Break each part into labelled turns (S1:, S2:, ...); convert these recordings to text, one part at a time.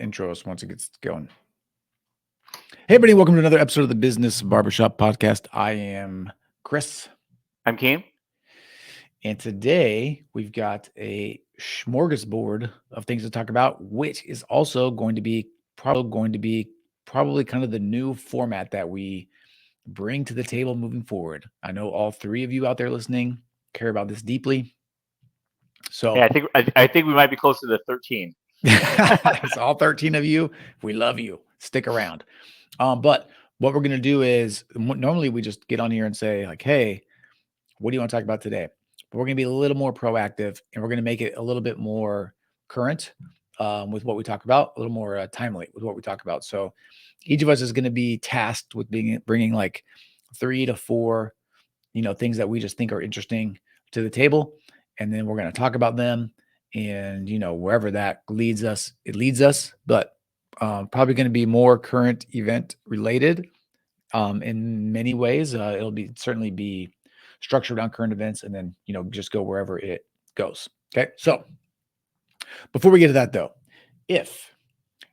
S1: intros once it gets going. Hey, everybody, welcome to another episode of the Business Barbershop podcast. I am Chris,
S2: I'm Keane.
S1: and today we've got a smorgasbord of things to talk about, which is also going to be probably kind of the new format that we bring to the table moving forward. I know all three of you out there listening care about this deeply. So
S2: Yeah, I think we might be close to the 13.
S1: it's all 13 of you. We love you. Stick around. But what we're going to do is normally we just get on here and say like, hey, what do you want to talk about today? But we're going to be a little more proactive and we're going to make it a little bit more current with what we talk about, a little more timely with what we talk about. So each of us is going to be tasked with bringing like 3 to 4, things that we just think are interesting to the table. And then we're going to talk about them and, wherever that leads us, it leads us, but probably going to be more current event related in many ways. It'll certainly be structured around current events and then, just go wherever it goes. Okay. So before we get to that though, if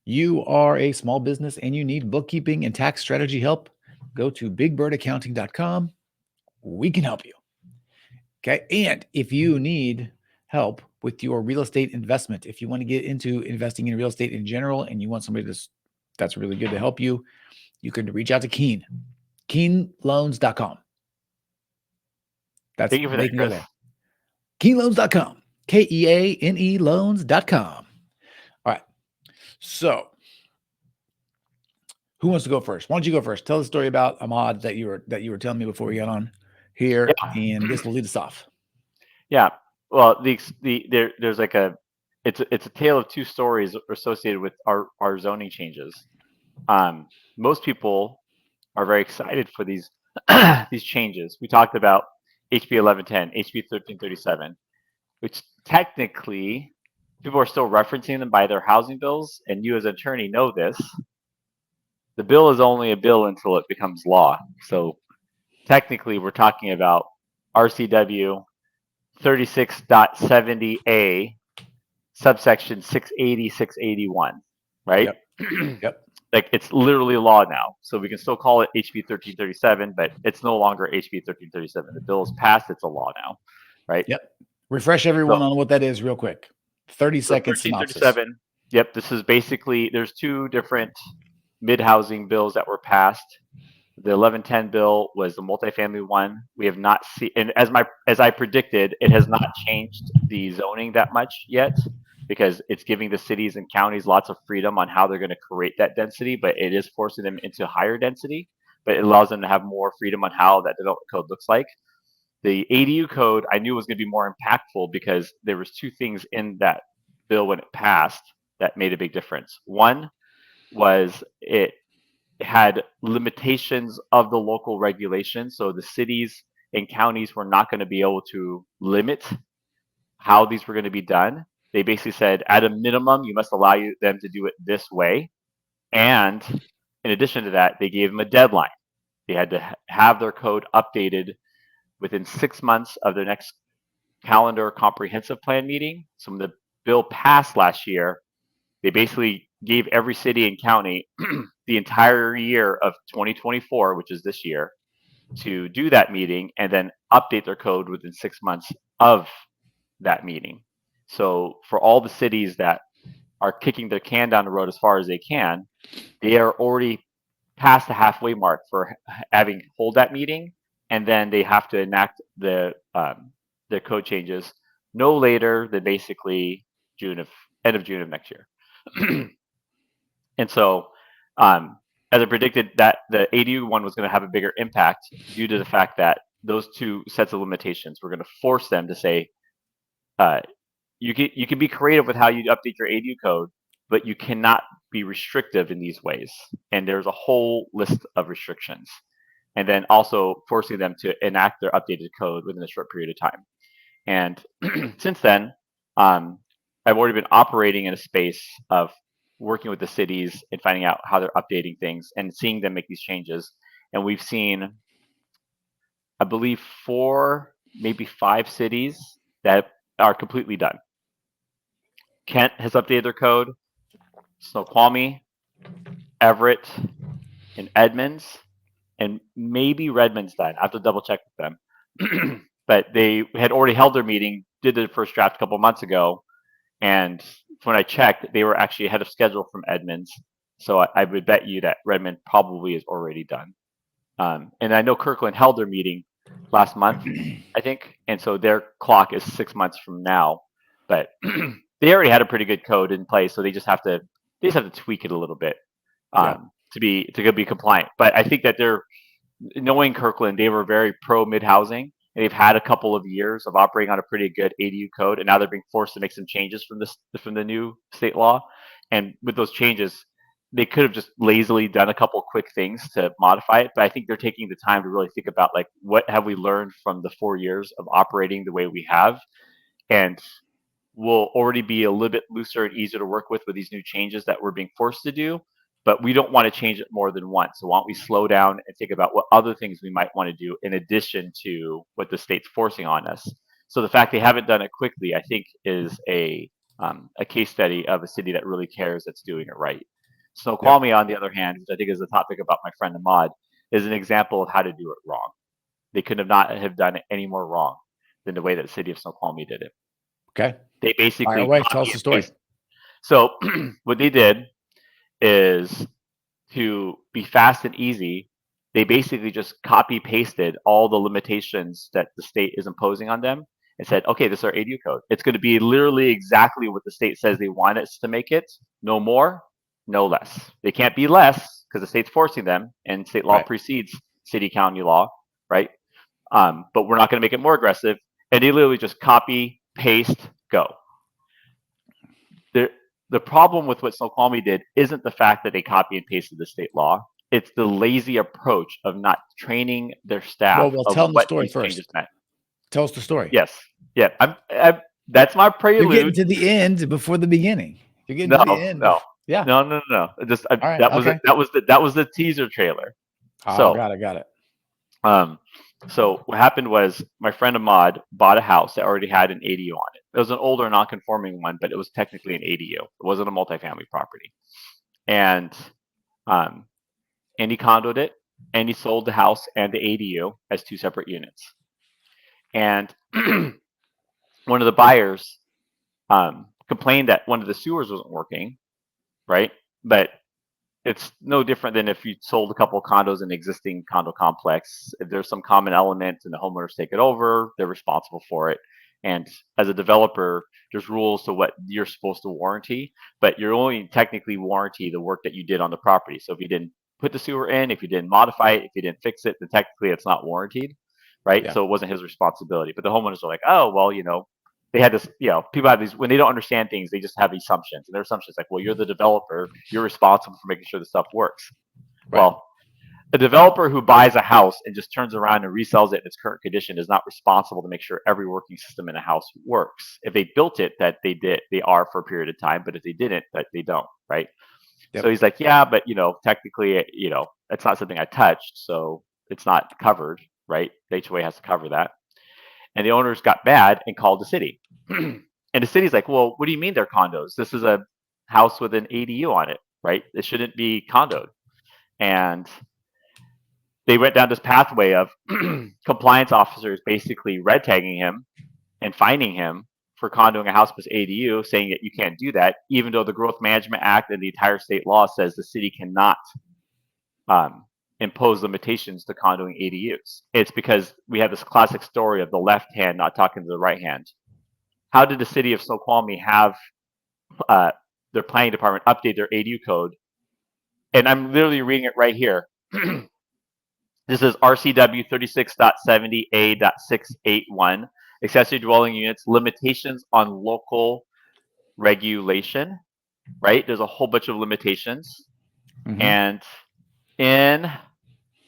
S1: you are a small business and you need bookkeeping and tax strategy help, go to bigbirdaccounting.com. We can help you. Okay. And if you need help with your real estate investment, if you want to get into investing in real estate in general and you want somebody that's really good to help you, you can reach out to Keane, KeaneLoans.com.
S2: Thank you for
S1: They
S2: that,
S1: can go
S2: Chris.
S1: there. KeaneLoans.com, KeaneLoans.com. All right. So who wants to go first? Why don't you go first? Tell the story about Ahmad that you were telling me before we got on here,
S2: Yeah,
S1: and this will lead us off.
S2: yeah. Well, there's like it's a tale of two stories associated with our zoning changes. Most people are very excited for these these changes. We talked about HB 1110, HB 1337, which technically people are still referencing them by their housing bills, and you as an attorney know this. The bill is only a bill until it becomes law. So technically, we're talking about RCW 36.70A, subsection 680, 681, right?
S1: Yep. Yep.
S2: Like it's literally law now. So we can still call it HB 1337, but it's no longer HB 1337. The bill is passed, it's a law now, right?
S1: Yep. Refresh everyone
S2: So,
S1: on what that is real quick. 30-second synopsis.
S2: 1337, yep, this is basically, there's two different mid-housing bills that were passed. The 1110 bill was the multifamily one. We have not seen, and as I predicted, it has not changed the zoning that much yet because it's giving the cities and counties lots of freedom on how they're going to create that density, but it is forcing them into higher density, but it allows them to have more freedom on how that development code looks like. The ADU code I knew was going to be more impactful because there was two things in that bill when it passed that made a big difference. One was it had limitations of the local regulations. So the cities and counties were not going to be able to limit how these were going to be done. They basically said, at a minimum, you must allow them to do it this way. And in addition to that, they gave them a deadline. They had to have their code updated within 6 months of their next calendar comprehensive plan meeting. So when the bill passed last year, they basically gave every city and county the entire year of 2024, which is this year, to do that meeting and then update their code within 6 months of that meeting. So for all the cities that are kicking the can down the road as far as they can, they are already past the halfway mark for having hold that meeting, and then they have to enact the code changes no later than basically end of June of next year. And so, as I predicted, that the ADU one was going to have a bigger impact due to the fact that those two sets of limitations were going to force them to say, you can be creative with how you update your ADU code, but you cannot be restrictive in these ways. And there's a whole list of restrictions. And then also forcing them to enact their updated code within a short period of time. And since then, I've already been operating in a space of working with the cities and finding out how they're updating things and seeing them make these changes. And we've seen, I believe, 4, maybe 5 cities that are completely done. Kent has updated their code. Snoqualmie, Everett, and Edmonds, and maybe Redmond's done. I have to double check with them. But they had already held their meeting, did the first draft a couple months ago, and when I checked, they were actually ahead of schedule from Edmonds. So I would bet you that Redmond probably is already done. And I know Kirkland held their meeting last month, I think, and so their clock is 6 months from now. But they already had a pretty good code in place, so they just have to tweak it a little bit to be compliant. But I think that they're knowing Kirkland, they were very pro mid housing. They've had a couple of years of operating on a pretty good ADU code, and now they're being forced to make some changes from the new state law. And with those changes, they could have just lazily done a couple quick things to modify it. But I think they're taking the time to really think about, like, what have we learned from the 4 years of operating the way we have, and will already be a little bit looser and easier to work with these new changes that we're being forced to do. But we don't want to change it more than once. So why don't we slow down and think about what other things we might want to do in addition to what the state's forcing on us. So the fact they haven't done it quickly, I think, is a case study of a city that really cares, that's doing it right. Snoqualmie, on the other hand, which I think is the topic about my friend Ahmad, is an example of how to do it wrong. They could have done it any more wrong than the way that the city of Snoqualmie did it.
S1: Okay.
S2: They basically
S1: Tell us the story.
S2: So what they did is, to be fast and easy, they basically just copy pasted all the limitations that the state is imposing on them and said, okay, this is our ADU code. It's going to be literally exactly what the state says they want us to make it. No more, no less. They can't be less because the state's forcing them, and state law precedes city county law, right? But we're not going to make it more aggressive. And they literally just copy, paste, go. The problem with what Snoqualmie did isn't the fact that they copy and pasted the state law. It's the lazy approach of not training their staff.
S1: Well, tell them the story first. Tell us the story.
S2: Yes. Yeah. That's my prelude.
S1: You're getting to the end before the beginning. You're getting to the end.
S2: No.
S1: Yeah.
S2: No. Just
S1: right,
S2: that was the teaser trailer.
S1: Oh, got it.
S2: So what happened was, my friend Ahmad bought a house that already had an ADU on it. It was an older, non-conforming one, but it was technically an ADU. It wasn't a multifamily property. And he condoed it, and he sold the house and the ADU as two separate units. And one of the buyers complained that one of the sewers wasn't working, right? But it's no different than if you sold a couple of condos in an existing condo complex. If there's some common element and the homeowners take it over, they're responsible for it. And as a developer, there's rules to what you're supposed to warranty, but you're only technically warranty the work that you did on the property. So if you didn't put the sewer in, if you didn't modify it, if you didn't fix it, then technically it's not warranted, right? Yeah. So it wasn't his responsibility. But the homeowners are like, oh, well, they had this, people have these, when they don't understand things, they just have assumptions. And their assumptions like, well, you're the developer, you're responsible for making sure the stuff works. Right. Well, a developer who buys a house and just turns around and resells it in its current condition is not responsible to make sure every working system in a house works. If they built it, that they are for a period of time, but if they didn't, that they don't, right? Yep. So he's like, yeah, but technically, it's not something I touched, so it's not covered, right? The HOA has to cover that. And the owners got mad and called the city. And the city's like, well, what do you mean they're condos? This is a house with an ADU on it, right? It shouldn't be condoed. And they went down this pathway of compliance officers basically red tagging him and fining him for condoing a house with ADU, saying that you can't do that, even though the Growth Management Act and the entire state law says the city cannot impose limitations to condoing ADUs. It's because we have this classic story of the left hand not talking to the right hand. How did the city of Snoqualmie have their planning department update their ADU code? And I'm literally reading it right here. This is RCW 36.70A.681, accessory dwelling units, limitations on local regulation, right? There's a whole bunch of limitations. Mm-hmm. And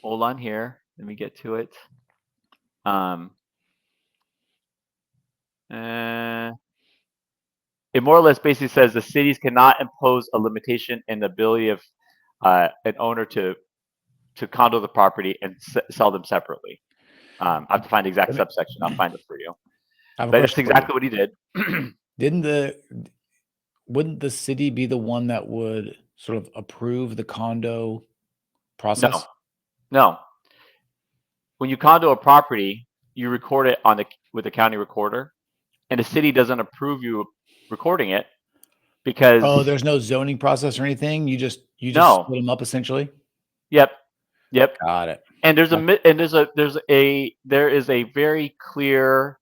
S2: hold on here, let me get to it. It more or less basically says the cities cannot impose a limitation in the ability of an owner to condo the property and sell them separately. I have to find the exact subsection. I'll find it for you. But that's exactly what he did.
S1: wouldn't the city be the one that would sort of approve the condo
S2: No,
S1: process?
S2: no. When you condo a property, you record it on the with the county recorder, and the city doesn't approve you recording it
S1: Oh,
S2: because
S1: there's no zoning process or anything? You just
S2: no.
S1: split them up essentially?
S2: Yep, yep.
S1: Got it.
S2: And
S1: Okay.
S2: there is a very clear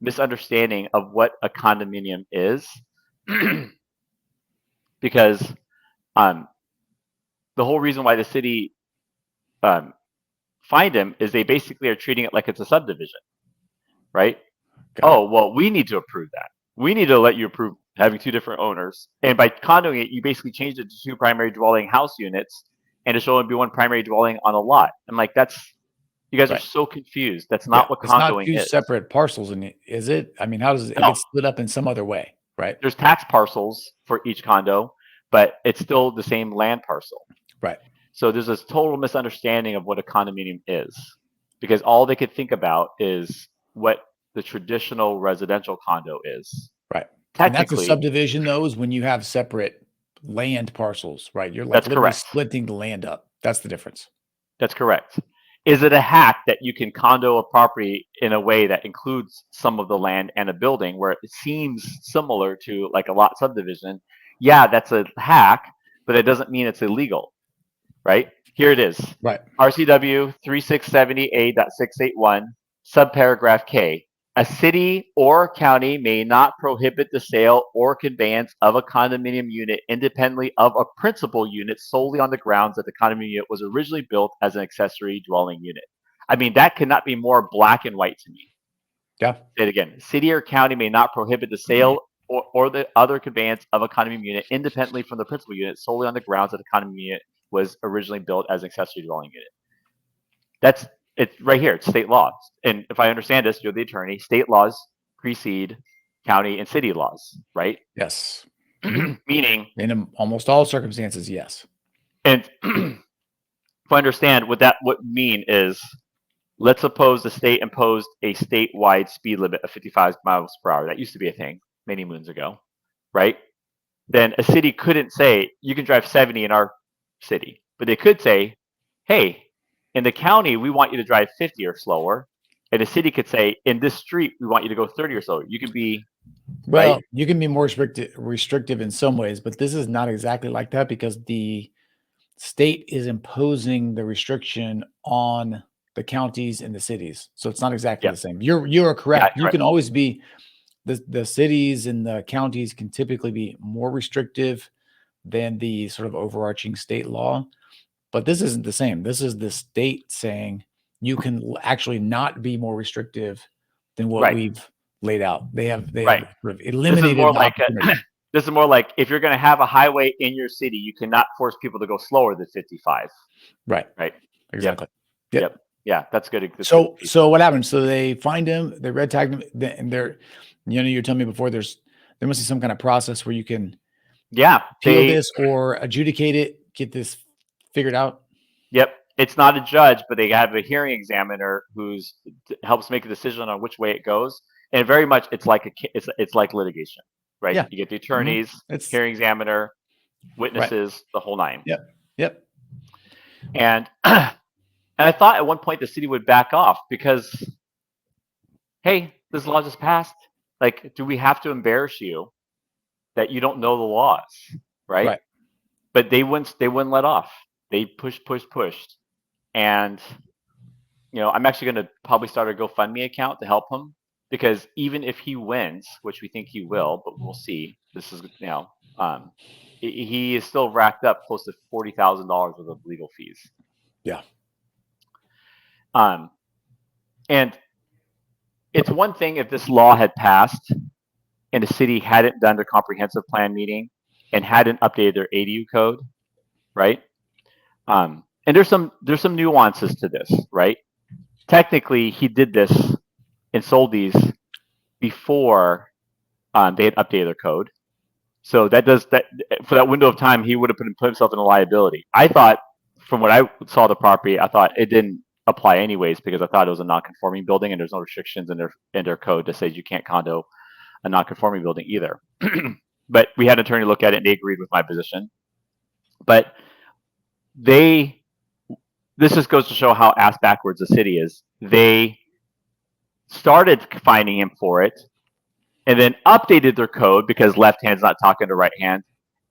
S2: misunderstanding of what a condominium is, because um, the whole reason why the city um, fined him is they basically are treating it like it's a subdivision, right?
S1: Got it.
S2: Oh, well, we need to approve that. We need to let you approve having two different owners. And by condoing it, you basically changed it to two primary dwelling house units, and it should only be one primary dwelling on a lot. I'm like, you guys are
S1: Right.
S2: so confused. That's
S1: Yeah.
S2: not what
S1: It's not
S2: condoing
S1: two
S2: is.
S1: separate parcels in it, is it? I mean, how does it
S2: No,
S1: gets split up in some other way, right?
S2: there's tax parcels for each condo, but it's still the same land parcel.
S1: Right.
S2: So there's this total misunderstanding of what a condominium is, because all they could think about is what the traditional residential condo is.
S1: Right. And that's a
S2: Technically,
S1: subdivision though, is when you have separate land parcels, right? You're like
S2: that's
S1: literally
S2: correct.
S1: splitting the land up. That's the difference.
S2: That's correct. Is it a hack that you can condo a property in a way that includes some of the land and a building where it seems similar to like a lot subdivision? Yeah, that's a hack, but it doesn't mean it's illegal, right? Here it is.
S1: Right.
S2: RCW 3670A.681, subparagraph K. A city or county may not prohibit the sale or conveyance of a condominium unit independently of a principal unit solely on the grounds that the condominium unit was originally built as an accessory dwelling unit. I mean, that cannot be more black and white to me.
S1: Yeah.
S2: Say it again. City or county may not prohibit the sale or the other conveyance of a condominium unit independently from the principal unit solely on the grounds that the condominium unit was originally built as an accessory dwelling unit. That's it's right here. It's state laws. And if I understand this, you're the attorney. State laws precede county and city laws, right?
S1: Yes. Mhm.
S2: Meaning,
S1: In almost all circumstances, yes.
S2: and if I understand what that would mean is, let's suppose the state imposed a statewide speed limit of 55 miles per hour. That used to be a thing many moons ago, right? Then a city couldn't say you can drive 70 in our city, but they could say, hey, in the county we want you to drive 50 or slower, and the city could say in this street we want you to go 30 or slower. You can be right.
S1: Well, you can be more restrictive in some ways, but this is not exactly like that because the state is imposing the restriction on the counties and the cities. So it's not exactly
S2: Yeah,
S1: the same. You're
S2: yeah,
S1: correct. You
S2: correct.
S1: can always be the cities and the counties can typically be more restrictive than the sort of overarching state law, but this isn't the same. This is the state saying you can actually not be more restrictive than what
S2: Right,
S1: we've laid out. They have
S2: right.
S1: sort of
S2: This is
S1: eliminated
S2: more
S1: the
S2: like
S1: opportunity.
S2: this is more like if you're going to have a highway in your city, you cannot force people to go slower than 55.
S1: Right.
S2: Right. Yep.
S1: Exactly. Yep.
S2: Yep. Yeah, that's good. That's good.
S1: So what happened? So they find him, they red tagged him, and they're, you're telling me before there must be some kind of process where you can
S2: Yeah,
S1: appeal this or adjudicate it, get this figured out.
S2: Yep. It's not a judge, but they have a hearing examiner who's helps make a decision on which way it goes. And very much, it's like it's like litigation, right?
S1: Yeah.
S2: You get the
S1: Mhm.
S2: attorneys,
S1: It's
S2: hearing examiner,
S1: right.
S2: witnesses, the whole nine.
S1: Yep. Yep.
S2: And and I thought at one point the city would back off because, hey, this law just passed. Like, do we have to embarrass you that you don't know the laws, right?
S1: Right.
S2: But they wouldn't let off. They pushed, and I'm actually going to probably start a GoFundMe account to help him, because even if he wins, which we think he will, but we'll see. This is he is still racked up close to $40,000 worth of legal fees.
S1: Yeah.
S2: And it's one thing if this law had passed and the city hadn't done their comprehensive plan meeting and hadn't updated their ADU code, right? And there's some nuances to this, right? Technically, he did this and sold these before they had updated their code. So that for that window of time, he would have put himself in a liability. I thought, from what I saw the property, I thought it didn't apply anyways because I thought it was a non-conforming building and there's no restrictions in their code that says you can't condo a non-conforming building either. but we had an attorney look at it and they agreed with my position. But this just goes to show how ass backwards the city is. They started fining him for it and then updated their code because left hand's not talking to right hand,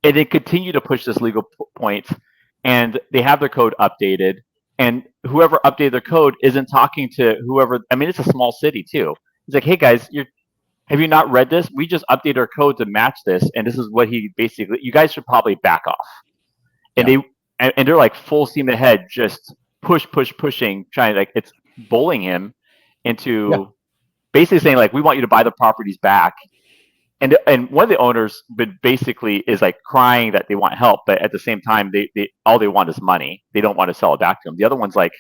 S2: and then continue to push this legal point. And they have their code updated, and whoever updated their code isn't talking to whoever. I mean, it's a small city too. It's like, hey guys, have you not read this? We just updated our code to match this, and this is what he basically. You guys should probably back off. And
S1: Yeah.
S2: they're like full steam ahead, just pushing, trying, like, it's bullying him into basically saying, like, we want you to buy the properties back. And one of the owners basically is like crying that they want help, but at the same time, they all they want is money. They don't want to sell it back to him. The other one's like,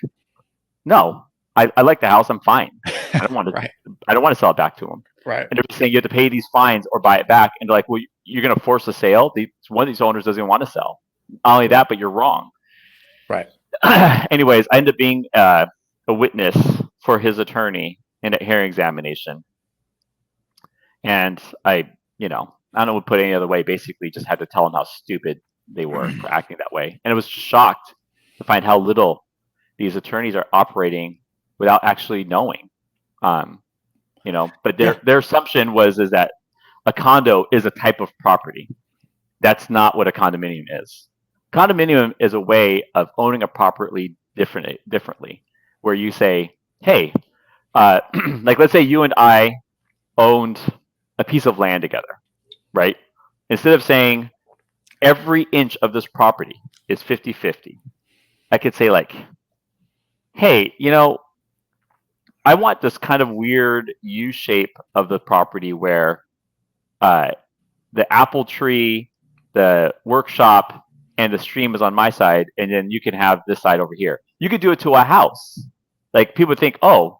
S2: no, I like the house. I'm fine. I don't want to.
S1: Right.
S2: I don't want to sell it back to him.
S1: Right.
S2: And they're saying you have to pay these fines or buy it back. And they're like, well, you're going to force a sale. One of these owners doesn't want to sell. Not only that, but you're wrong.
S1: Right.
S2: Anyways, I ended up being a witness for his attorney in a hearing examination. And I don't know what to put it any other way. Basically, just had to tell them how stupid they were for acting that way. And I was shocked to find how little these attorneys are operating without actually knowing. But their assumption is that a condo is a type of property. That's not what a condominium is. Condominium is a way of owning a property differently, where you say, hey, like let's say you and I owned a piece of land together, right? Instead of saying every inch of this property is 50-50, I could say, like, hey, I want this kind of weird U shape of the property where the apple tree, the workshop, and the stream is on my side, and then you can have this side over here. You could do it to a house. Like, people think, oh,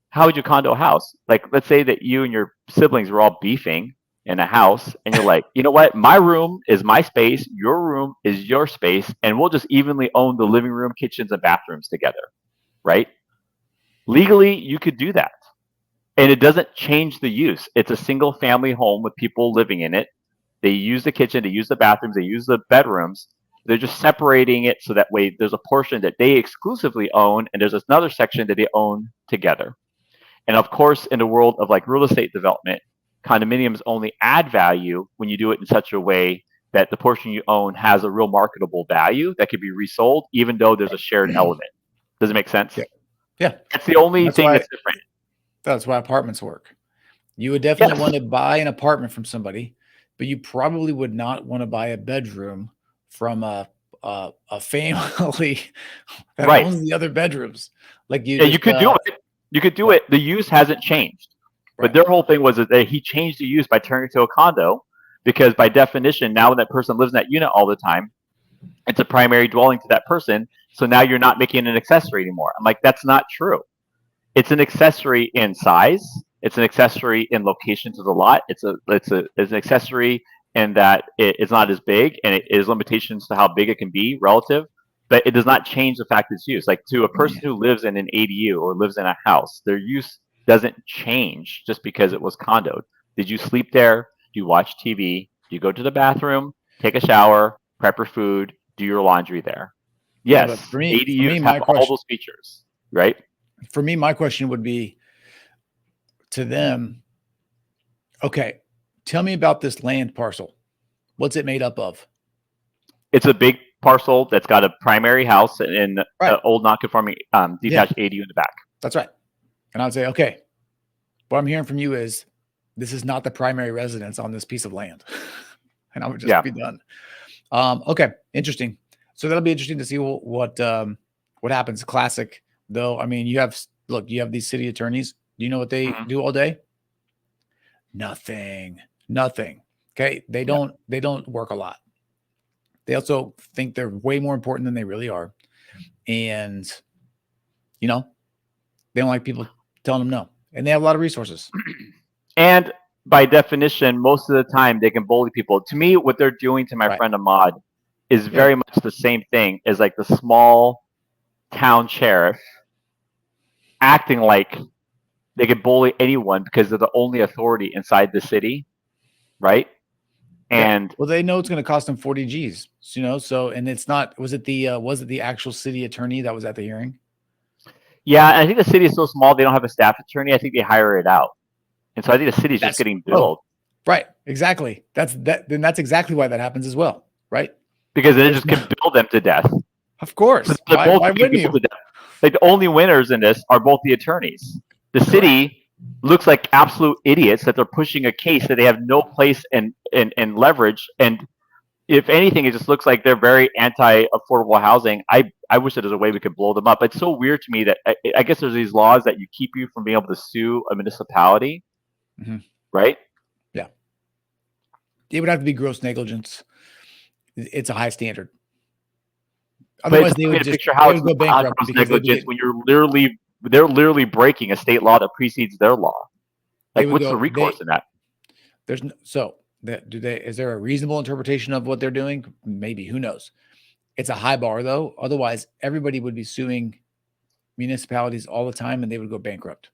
S2: how would you condo a house? Like, let's say that you and your siblings were all beefing in a house, and you're like, you know what? My room is my space, your room is your space, and we'll just evenly own the living room, kitchens, and bathrooms together, right? Legally, you could do that. And it doesn't change the use. It's a single family home with people living in it. They use the kitchen, they use the bathrooms, they use the bedrooms. They're just separating it so that way there's a portion that they exclusively own, and there's another section that they own together. And of course, in the world of like real estate development, condominiums only add value when you do it in such a way that the portion you own has a real marketable value that could be resold, even though there's a shared element. Does it make sense?
S1: Yeah.
S2: That's the only thing that's different.
S1: That's why apartments work. You would definitely want to buy an apartment from somebody, but you probably would not want to buy a bedroom from a family that owns the other bedrooms. Like
S2: you could do it. You could do it. The use hasn't changed. Right. But their whole thing was that he changed the use by turning it to a condo, because by definition, now when that person lives in that unit all the time, it's a primary dwelling to that person. So now you're not making an accessory anymore. I'm like, that's not true. It's an accessory in size. It's an accessory in location to the lot. It's an accessory in that it's not as big, and it is limitations to how big it can be relative. But it does not change the fact it's used. Like, to a person who lives in an ADU or lives in a house, their use doesn't change just because it was condoed. Did you sleep there? Do you watch TV? Do you go to the bathroom, take a shower, prep your food, do your laundry there? Yes,
S1: yeah, for me,
S2: ADUs have all those features, right?
S1: For me, my question would be to them, okay, tell me about this land parcel. What's it made up of?
S2: It's a big parcel that's got a primary house and an old non-conforming detached ADU in the back.
S1: That's right. And I'd say, okay, what I'm hearing from you is this is not the primary residence on this piece of land. And I would just be done. Okay, interesting. So that'll be interesting to see what happens. Classic, though. I mean, you have these city attorneys. Do you know what they do all day? Nothing. Okay, they don't work a lot. They also think they're way more important than they really are, and they don't like people telling them no. And they have a lot of resources.
S2: And by definition, most of the time they can bully people. To me, what they're doing to my friend Ahmad is very much the same thing as like the small town sheriff acting like they can bully anyone because they're the only authority inside the city, right? And
S1: well, they know it's going to cost them 40 G's, so, and it's not, was it the actual city attorney that was at the hearing?
S2: yeah, I think the city is so small they don't have a staff attorney. I think they hire it out, and so I think the city's just getting billed.
S1: Right, exactly. Then that's exactly why that happens as well, right?
S2: Because they just can bill them to death.
S1: Of course.
S2: Why
S1: wouldn't you?
S2: Like, the only winners in this are both the attorneys. The city looks like absolute idiots that they're pushing a case that they have no place and leverage. And if anything, it just looks like they're very anti-affordable housing. I wish there was a way we could blow them up. It's so weird to me that I guess there's these laws that you keep you from being able to sue a municipality, right?
S1: Yeah. It would have to be gross negligence. It's a high standard. Otherwise, they would just
S2: picture how
S1: go bankrupt
S2: gross negligence when they're literally breaking a state law that precedes their law. Like, what's the recourse in that?
S1: There's is there a reasonable interpretation of what they're doing? Maybe, who knows? It's a high bar though. Otherwise, everybody would be suing municipalities all the time, and they would go bankrupt.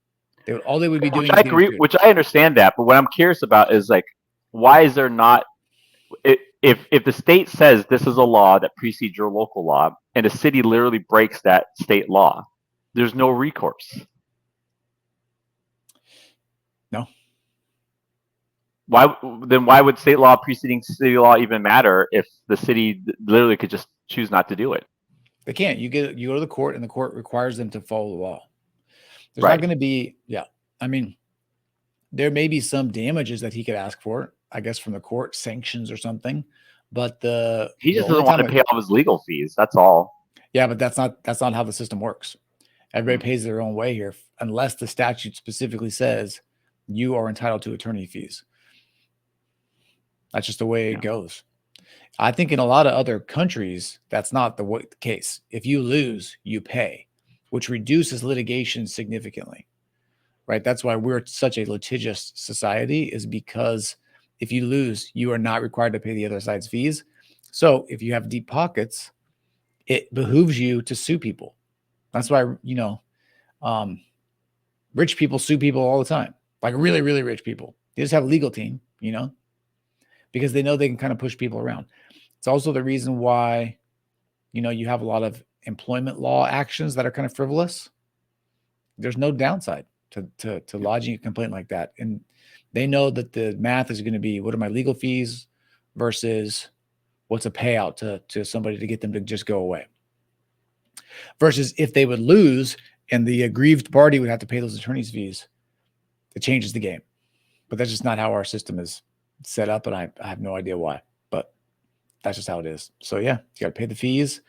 S1: They would be doing.
S2: Which I understand that, but what I'm curious about is, like, why is there not? If the state says this is a law that precedes your local law, and the city literally breaks that state law, there's no recourse.
S1: No.
S2: Why would state law preceding city law even matter if the city literally could just choose not to do it?
S1: They can't. You go to the court, and the court requires them to follow the law. There's not going to be. Yeah, I mean, there may be some damages that he could ask for, I guess, from the court, sanctions or something. But
S2: he just doesn't want to pay all his legal fees. That's all.
S1: Yeah, but that's not how the system works. Everybody pays their own way here, unless the statute specifically says you are entitled to attorney fees. That's just the way it goes. I think in a lot of other countries, that's not the case. If you lose, you pay, which reduces litigation significantly, right? That's why we're such a litigious society, is because if you lose, you are not required to pay the other side's fees. So if you have deep pockets, it behooves you to sue people. That's why, rich people sue people all the time, like really, really rich people. They just have a legal team, because they know they can kind of push people around. It's also the reason why, you have a lot of employment law actions that are kind of frivolous. There's no downside to lodging a complaint like that. And they know that the math is going to be, what are my legal fees versus what's a payout to somebody to get them to just go away. Versus if they would lose and the aggrieved party would have to pay those attorney's fees, it changes the game. But that's just not how our system is set up, and I have no idea why, but that's just how it is. So yeah, you got to pay the fees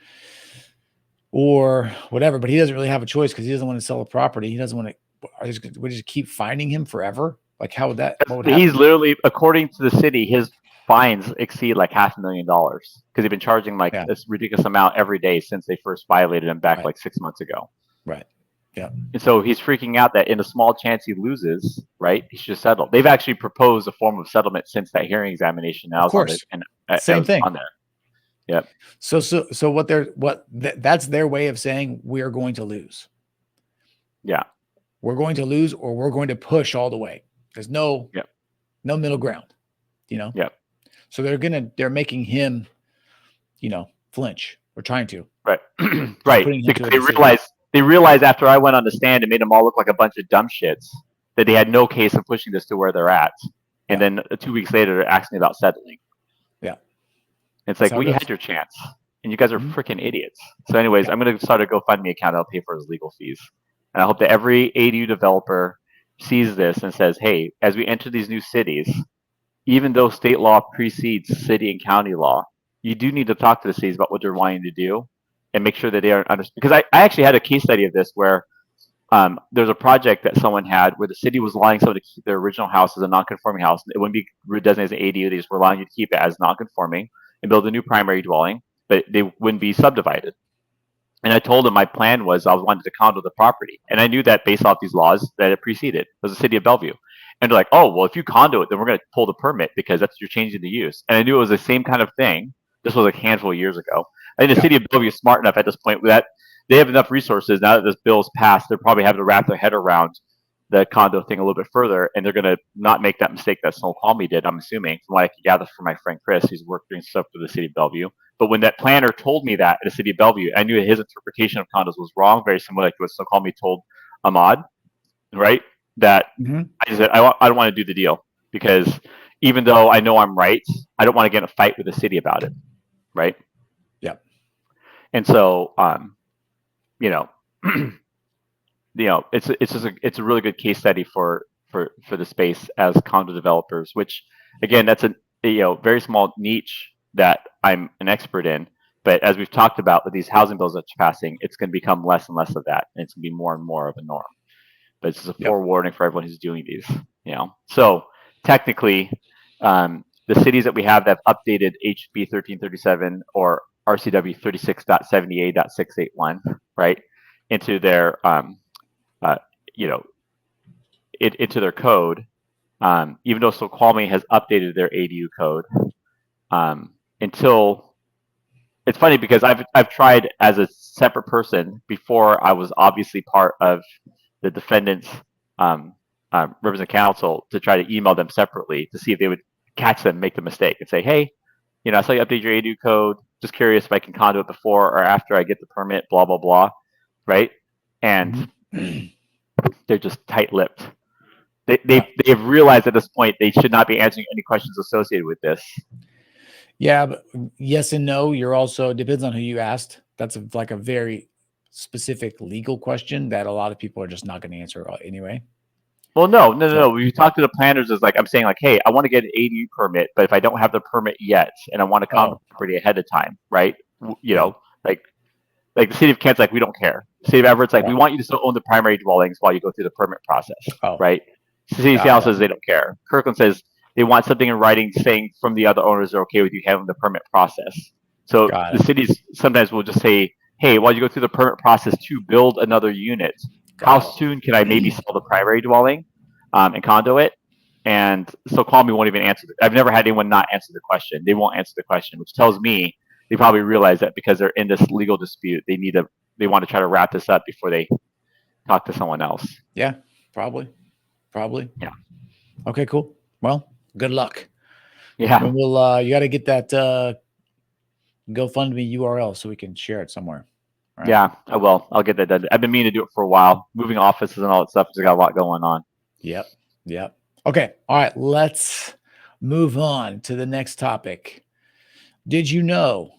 S1: or whatever, but he doesn't really have a choice because he doesn't want to sell a property. He doesn't want to. We just keep finding him forever. Like, how would that? What would happen?
S2: He's literally, according to the city, his fines exceed like $500,000 because they've been charging this ridiculous amount every day since they first violated him back like 6 months ago.
S1: Right. Yeah.
S2: And so he's freaking out that in a small chance he loses, right? He should settle. They've actually proposed a form of settlement since that hearing examination. Now,
S1: of course, same thing
S2: on there. Yep.
S1: So that's their way of saying we are going to lose.
S2: Yeah.
S1: We're going to lose, or we're going to push all the way. There's no middle ground,
S2: Yeah.
S1: So they're making him, flinch. We're trying to.
S2: Right. Right. Because they realized after I went on the stand and made them all look like a bunch of dumb shits that they had no case of pushing this to where they're at. And then 2 weeks later, they're asking about settling.
S1: Yeah.
S2: It's like, well, you had your chance, and you guys are freaking idiots. So anyways, I'm going to start a GoFundMe account. I'll pay for his legal fees. And I hope that every ADU developer sees this and says, hey, as we enter these new cities, even though state law precedes city and county law, you do need to talk to the cities about what they're wanting to do and make sure that they are understanding. Because I actually had a case study of this where there's a project that someone had where the city was allowing someone to keep their original house as a non-conforming house. It wouldn't be designated as an ADU. They just were allowing you to keep it as non-conforming and build a new primary dwelling, but they wouldn't be subdivided. And I told them my plan was I wanted to condo the property. And I knew that based off these laws that it preceded. It was the city of Bellevue. And they're like, oh, well, if you condo it, then we're going to pull the permit because you're changing the use. And I knew it was the same kind of thing. This was a handful of years ago. I think the city of Bellevue is smart enough at this point that they have enough resources now that this bill is passed. They're probably having to wrap their head around the condo thing a little bit further, and they're going to not make that mistake that Snoqualmie did, I'm assuming, from what I can gather from my friend Chris, who's worked doing stuff for the city of Bellevue. But when that planner told me that at the city of Bellevue, I knew his interpretation of condos was wrong, very similar to what Snoqualmie told Ahmad, right? That I just said, I don't want to do the deal because even though I know I'm right, I don't want to get in a fight with the city about it, right?
S1: Yeah.
S2: And so, you know, it's a really good case study for the space as condo developers, which again, that's a very small niche that I'm an expert in. But as we've talked about with these housing bills that's passing, it's going to become less and less of that, and it's going to be more and more of a norm. But it's just a forewarning for everyone who's doing these. So technically, the cities that we have that have updated HB 1337 or RCW 36.78.681, right, into their into their code, even though Snoqualmie has updated their ADU code, until it's funny because I've tried as a separate person before I was obviously part of the defendants representative council to try to email them separately to see if they would catch them, make the mistake, and say, hey, I saw you update your ADU code. Just curious if I can condo it before or after I get the permit, blah, blah, blah. Right. And they're just tight-lipped. They've realized at this point they should not be answering any questions associated with this.
S1: Yeah, but yes and no. You're also, depends on who you asked. That's like a very specific legal question that a lot of people are just not going to answer anyway.
S2: Well, no. When you talk to the planners, it's like I'm saying, like, hey, I want to get an ADU permit, but if I don't have the permit yet, and I want to condo the property ahead of time, right? Like the city of Kent's like, we don't care. The city of Everett's like, we want you to still own the primary dwellings while you go through the permit process, right? The city of Seattle says they don't care. Kirkland says they want something in writing saying from the other owners they're okay with you having the permit process. So the cities sometimes will just say, hey, while you go through the permit process to build another unit, how soon can I maybe sell the primary dwelling and condo it? And Snoqualmie won't even answer. I've never had anyone not answer the question. They won't answer the question, which tells me they probably realize that because they're in this legal dispute, they want to try to wrap this up before they talk to someone else.
S1: Yeah, probably.
S2: Yeah.
S1: Okay, cool. Well, good luck.
S2: Yeah.
S1: And we'll you got to get that GoFundMe URL so we can share it somewhere.
S2: Right? Yeah, I will. I'll get that done. I've been meaning to do it for a while. Moving offices and all that stuff. Just got a lot going on.
S1: Yep. Okay. All right. Let's move on to the next topic. Did you know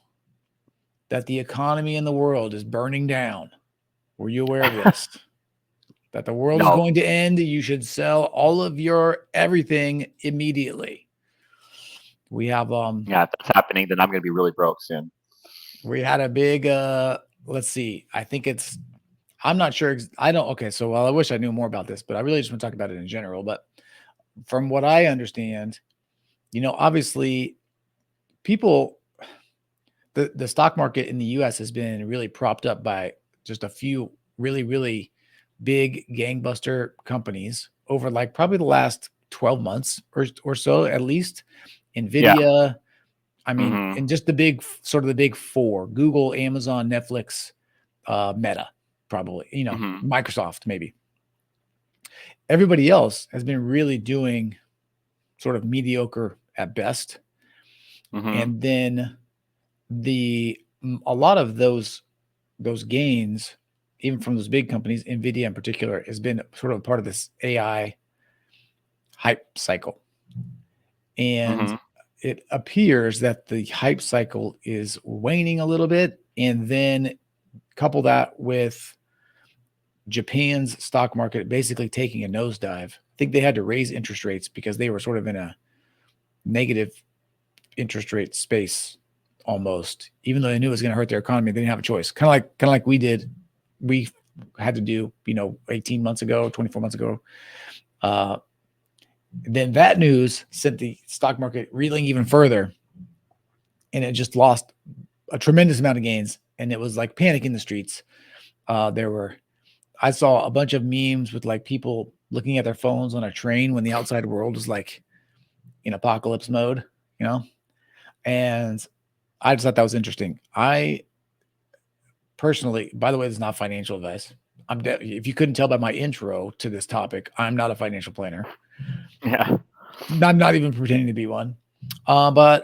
S1: that the economy in the world is burning down? Were you aware of this? That the world is going to end? You should sell all of your everything immediately. We have
S2: if that's happening, then I'm going to be really broke soon.
S1: We had a big let's see. I think I'm not sure. Okay. So, I wish I knew more about this, but I really just want to talk about it in general. But from what I understand, obviously people, the stock market in the US has been really propped up by just a few really, really big gangbuster companies over like probably the last 12 months or so, at least. Nvidia, I mean, and just the big four: Google, Amazon, Netflix, Meta, probably, Microsoft, maybe. Everybody else has been really doing sort of mediocre at best. And then a lot of those gains, even from those big companies, Nvidia in particular, has been sort of part of this AI hype cycle. And it appears that the hype cycle is waning a little bit. And then couple that with Japan's stock market basically taking a nosedive. I think they had to raise interest rates because they were sort of in a negative interest rate space almost, even though they knew it was going to hurt their economy. They didn't have a choice. Kind of like we did. We had to do, 18 months ago, 24 months ago. Then that news sent the stock market reeling even further, and it just lost a tremendous amount of gains. And it was like panic in the streets. I saw a bunch of memes with like people looking at their phones on a train when the outside world is like in apocalypse mode, and I just thought that was interesting. I personally, by the way, this is not financial advice. if you couldn't tell by my intro to this topic, I'm not a financial planner.
S2: Yeah.
S1: I'm not even pretending to be one. But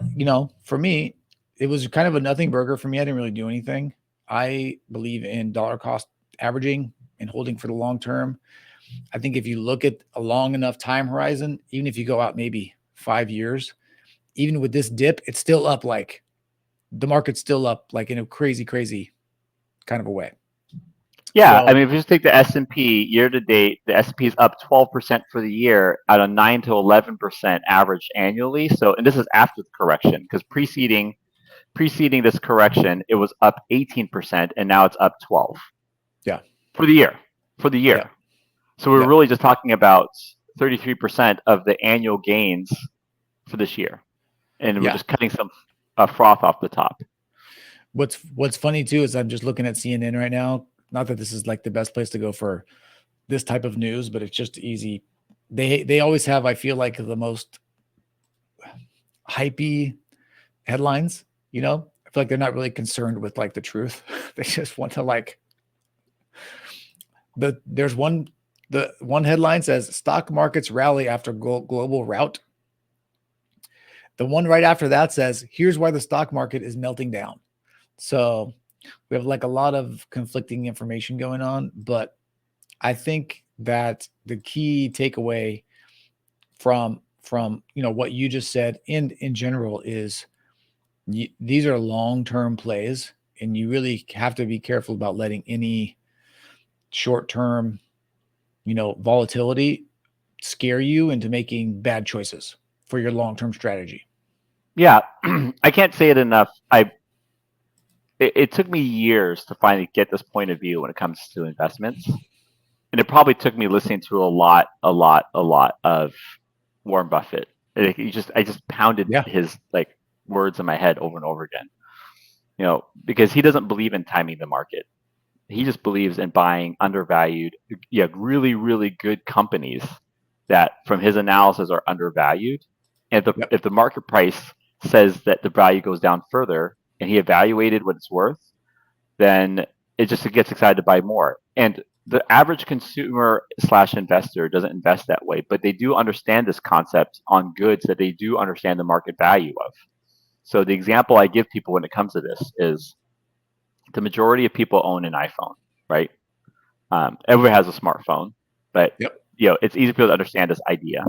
S1: for me, it was kind of a nothing burger for me. I didn't really do anything. I believe in dollar cost averaging and holding for the long term. I think if you look at a long enough time horizon, even if you go out maybe 5 years, even with this dip, it's still up, like the market's still up like in a crazy, crazy kind of a way.
S2: Yeah, I
S1: So
S2: mean, if you just take the S&P year to date, the S&P is up 12% for the year at a 9 to 11% average annually. So, and this is after the correction, because preceding this correction, it was up 18%, and now it's up 12
S1: yeah,
S2: for the year. For the year.
S1: yeah,
S2: So we're
S1: yeah,
S2: really just talking about 33% of the annual gains for this year, and we're
S1: yeah.
S2: just cutting some froth off the top.
S1: What's funny too is I'm just looking at CNN right now. Not that this is like the best place to go for this type of news, but it's just easy. They always have, I feel like, the most hypey headlines. I feel like they're not really concerned with like the truth. They just want to like there's one the one headline says stock markets rally after global rout. The one right after that says here's why the stock market is melting down. So we have like a lot of conflicting information going on, but I think that the key takeaway from what you just said in general is these are long-term plays, and you really have to be careful about letting any short-term volatility scare you into making bad choices for your long-term strategy.
S2: Yeah, I can't say it enough. It took me years to finally get this point of view when it comes to investments, and it probably took me listening to a lot of Warren Buffett. I just pounded
S1: Yeah.
S2: his like words in my head over and over again. Because he doesn't believe in timing the market. He just believes in buying undervalued, really, really good companies that, from his analysis, are undervalued. And
S1: Yep.
S2: if the market price says that the value goes down further, and he evaluated what it's worth, then it gets excited to buy more. And the average consumer slash investor doesn't invest that way, but they do understand this concept on goods that they do understand the market value of. So the example I give people when it comes to this is the majority of people own an iPhone, right? Everybody has a smartphone, but
S1: Yep.
S2: it's easy for people to understand this idea.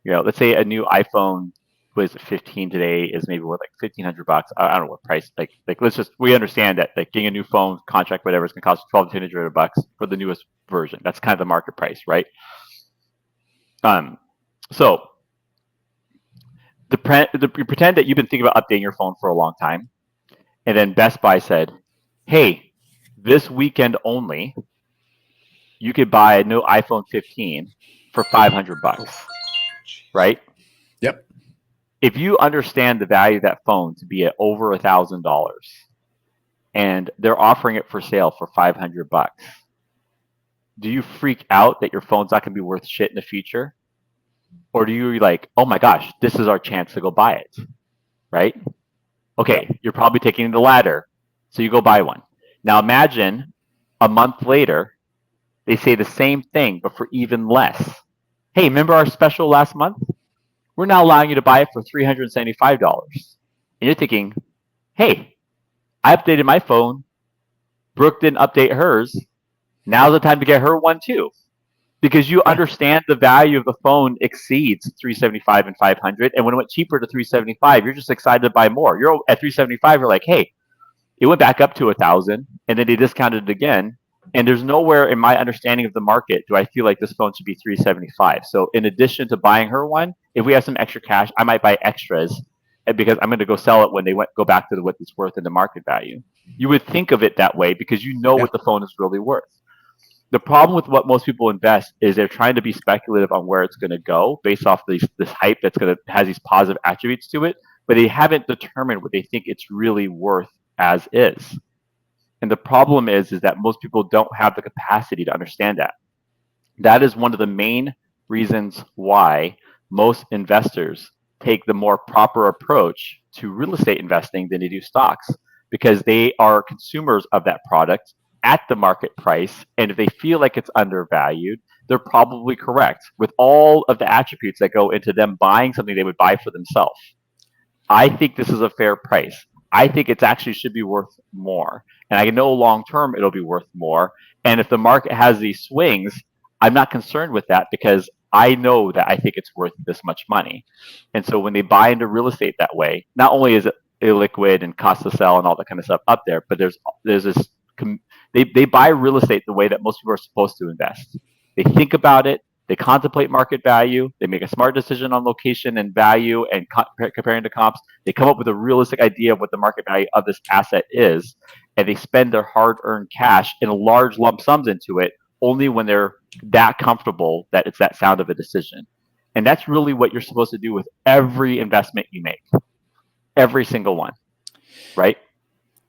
S2: Let's say a new iPhone was 15 today is maybe worth like $1,500. I don't know what price. We understand that like getting a new phone contract, whatever, is going to cost $1,200 for the newest version. That's kind of the market price, right? So you pretend that you've been thinking about updating your phone for a long time, and then Best Buy said, "Hey, this weekend only, you could buy a new iPhone 15 for $500, right?"
S1: Yep.
S2: If you understand the value of that phone to be at over $1,000, and they're offering it for sale for $500, do you freak out that your phone's not going to be worth shit in the future? Or do you like, oh my gosh, this is our chance to go buy it, right? Okay,
S1: Yep.
S2: you're probably taking the latter, so you go buy one. Now imagine a month later, they say the same thing, but for even less. Hey, remember our special last month? We're now allowing you to buy it for $375. And you're thinking, hey, I updated my phone. Brooke didn't update hers. Now's the time to get her one too. Because you
S1: Yeah.
S2: understand the value of the phone exceeds $375 and $500. And when it went cheaper to $375, you're just excited to buy more. You're at $375, you're like, hey, it went back up to $1,000, and then they discounted it again. And there's nowhere in my understanding of the market do I feel like this phone should be $375. So in addition to buying her one, if we have some extra cash, I might buy extras because I'm going to go sell it when they go back to what it's worth in the market value. You would think of it that way because you know
S1: Yeah.
S2: what the phone is really worth. The problem with what most people invest is they're trying to be speculative on where it's going to go based off this hype that's going to has these positive attributes to it, but they haven't determined what they think it's really worth as is. And the problem is that most people don't have the capacity to understand that. That is one of the main reasons why most investors take the more proper approach to real estate investing than they do stocks, because they are consumers of that product at the market price, and if they feel like it's undervalued, they're probably correct with all of the attributes that go into them buying something they would buy for themselves. I think this is a fair price. I think it's actually should be worth more. And I know long term it'll be worth more. And if the market has these swings, I'm not concerned with that because I know that I think it's worth this much money. And so when they buy into real estate that way, not only is it illiquid and cost to sell and all that kind of stuff up there, but there's this they buy real estate the way that most people are supposed to invest. They think about it, they contemplate market value. They make a smart decision on location and value and comparing to comps. They come up with a realistic idea of what the market value of this asset is, and they spend their hard-earned cash in large lump sums into it only when they're that comfortable that it's that sound of a decision. And that's really what you're supposed to do with every investment you make, every single one, right?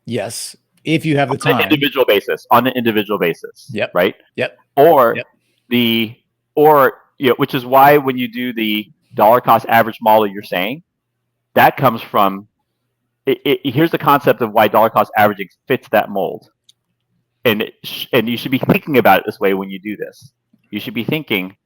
S1: Yes, if you have the
S2: on
S1: time.
S2: On an individual basis.
S1: Yep.
S2: Right.
S1: Yep.
S2: Or
S1: yep.
S2: Which is why when you do the dollar cost average model, you're saying that comes from. Here's the concept of why dollar cost averaging fits that mold, and you should be thinking about it this way when you do this. You should be thinking,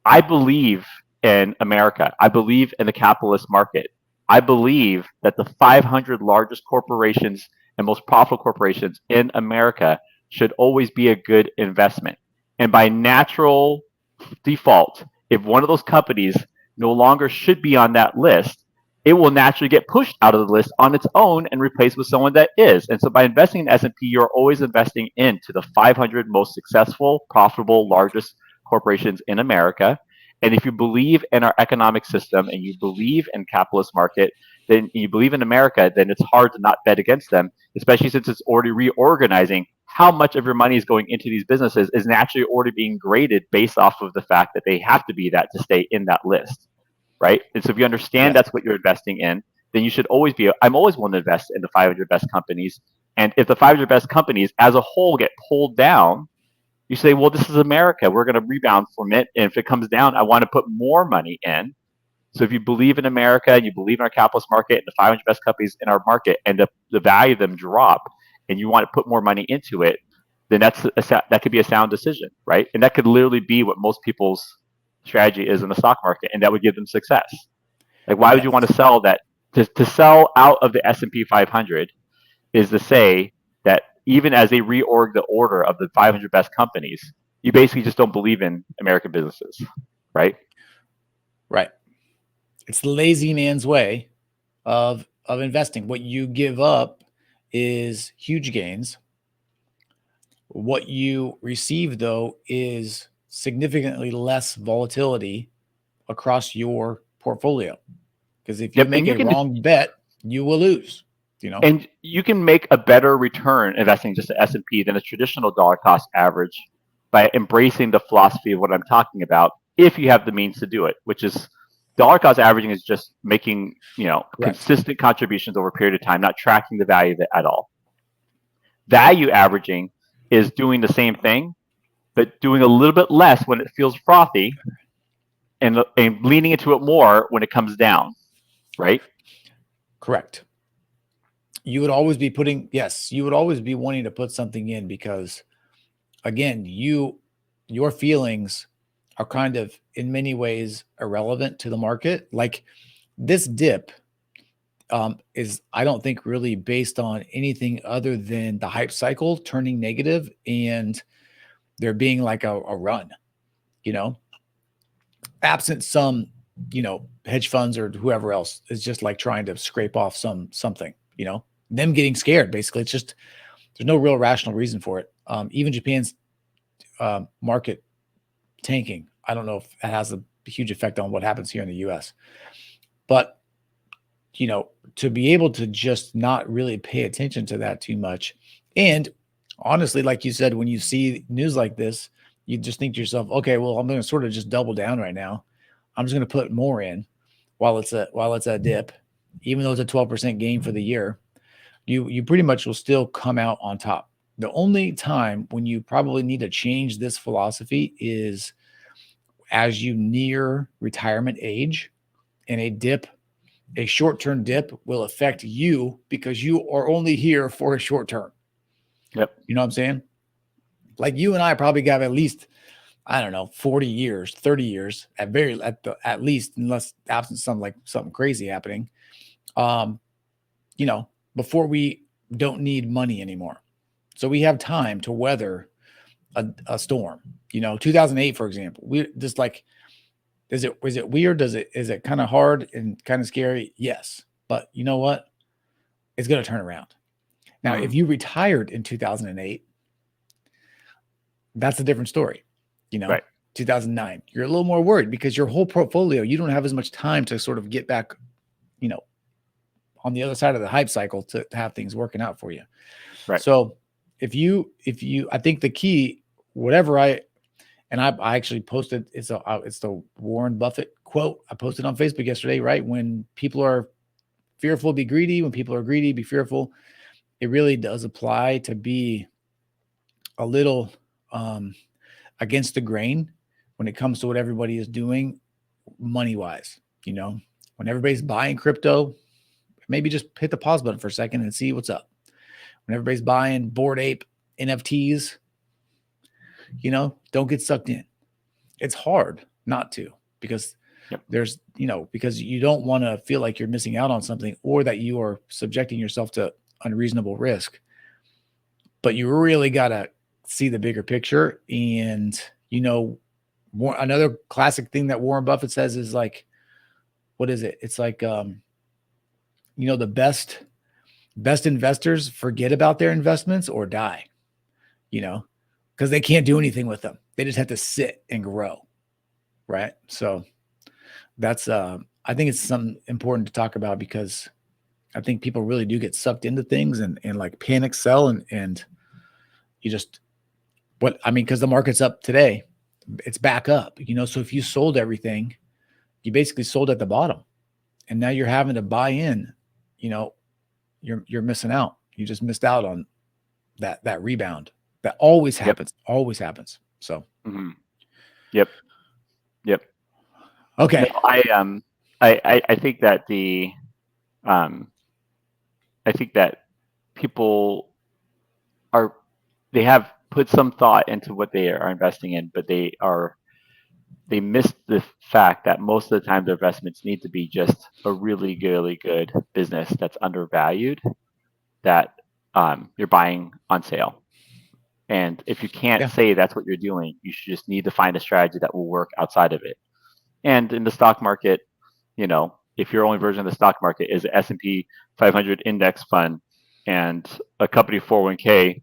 S2: I believe in America. I believe in the capitalist market. I believe that the 500 largest corporations and most profitable corporations in America should always be a good investment. And by natural default, if one of those companies no longer should be on that list, it will naturally get pushed out of the list on its own and replaced with someone that is. And so by investing in S&P, you're always investing into the 500 most successful, profitable, largest corporations in America. And if you believe in our economic system and you believe in capitalist market, then you believe in America, then it's hard to not bet against them, especially since it's already reorganizing how much of your money is going into these businesses is naturally already being graded based off of the fact that they have to be that to stay in that list, right? And so if you understand that's what you're investing in, then you should always be, I'm always willing to invest in the 500 best companies. And if the 500 best companies as a whole get pulled down, you say, well, this is America. We're going to rebound from it. And if it comes down, I want to put more money in. So if you believe in America and you believe in our capitalist market and the 500 best companies in our market and the value of them drop and you want to put more money into it, then that could be a sound decision, right? And that could literally be what most people's strategy is in the stock market, and that would give them success. Like, why would you want to sell that? To sell out of the S&P 500 is to say that even as they reorg the order of the 500 best companies, you basically just don't believe in American businesses, right?
S1: Right. It's the lazy man's way of investing. What you give up is huge gains. What you receive, though, is significantly less volatility across your portfolio. Because if you make a wrong bet, you will lose.
S2: And you can make a better return investing just at S&P than a traditional dollar cost average by embracing the philosophy of what I'm talking about if you have the means to do it, which is dollar cost averaging is just making, consistent contributions over a period of time, not tracking the value of it at all. Value averaging is doing the same thing, but doing a little bit less when it feels frothy and leaning into it more when it comes down, right?
S1: Correct. You would always be wanting to put something in because, again, your feelings are kind of in many ways irrelevant to the market. Like this dip is, I don't think, really based on anything other than the hype cycle turning negative and there being like a run, absent some, hedge funds or whoever else is just like trying to scrape off something, them getting scared. Basically, it's just, there's no real rational reason for it. Even Japan's market tanking, I don't know if it has a huge effect on what happens here in the US, but to be able to just not really pay attention to that too much. And honestly, like you said, when you see news like this, you just think to yourself, okay, well, I'm going to sort of just double down right now. I'm just going to put more in while it's a dip, even though it's a 12% gain for the year. You pretty much will still come out on top. The only time when you probably need to change this philosophy is as you near retirement age, and a short-term dip will affect you because you are only here for a short term.
S2: Yep.
S1: You know what I'm saying? Like you and I probably got at least, I don't know, 40 years, 30 years at least, unless absent something crazy happening. Um, you know, before we don't need money anymore. So we have time to weather a storm. 2008, for example, we just like, is it weird? Is it kind of hard and kind of scary? Yes. But you know what? It's going to turn around. Now, if
S2: Mm,
S1: you retired in 2008, that's a different story.
S2: right.
S1: 2009, you're a little more worried because your whole portfolio, you don't have as much time to sort of get back, you know, on the other side of the hype cycle to have things working out for you.
S2: Right.
S1: So I think the key, whatever I actually posted, it's the Warren Buffett quote I posted on Facebook yesterday, right? When people are fearful, be greedy. When people are greedy, be fearful. It really does apply to be a little um, against the grain when it comes to what everybody is doing money wise. When everybody's buying crypto, maybe just hit the pause button for a second and see what's up. When everybody's buying Bored Ape NFTs, don't get sucked in. It's hard not to, because
S2: Yep.
S1: because you don't want to feel like you're missing out on something or that you are subjecting yourself to unreasonable risk. But you really got to see the bigger picture. And, another classic thing that Warren Buffett says is like, what is it? It's like, the best investors forget about their investments or die, because they can't do anything with them. They just have to sit and grow. Right. So that's, I think it's something important to talk about, because I think people really do get sucked into things and like panic sell and you just, because the market's up today, it's back up, so if you sold everything, you basically sold at the bottom, and now you're having to buy in, you're missing out. You just missed out on that rebound. That always
S2: Yep.
S1: happens, always happens. So,
S2: Mm-hmm. Yep. Yep. No,
S1: okay.
S2: I think that um, I think that people are they have put some thought into what they are investing in, but they miss the fact that most of the time their investments need to be just a really, really good business that's undervalued, that you're buying on sale. And if you can't
S1: Yeah.
S2: say that's what you're doing, you should just need to find a strategy that will work outside of it. And in the stock market, if your only version of the stock market is an S&P 500 index fund and a company 401k,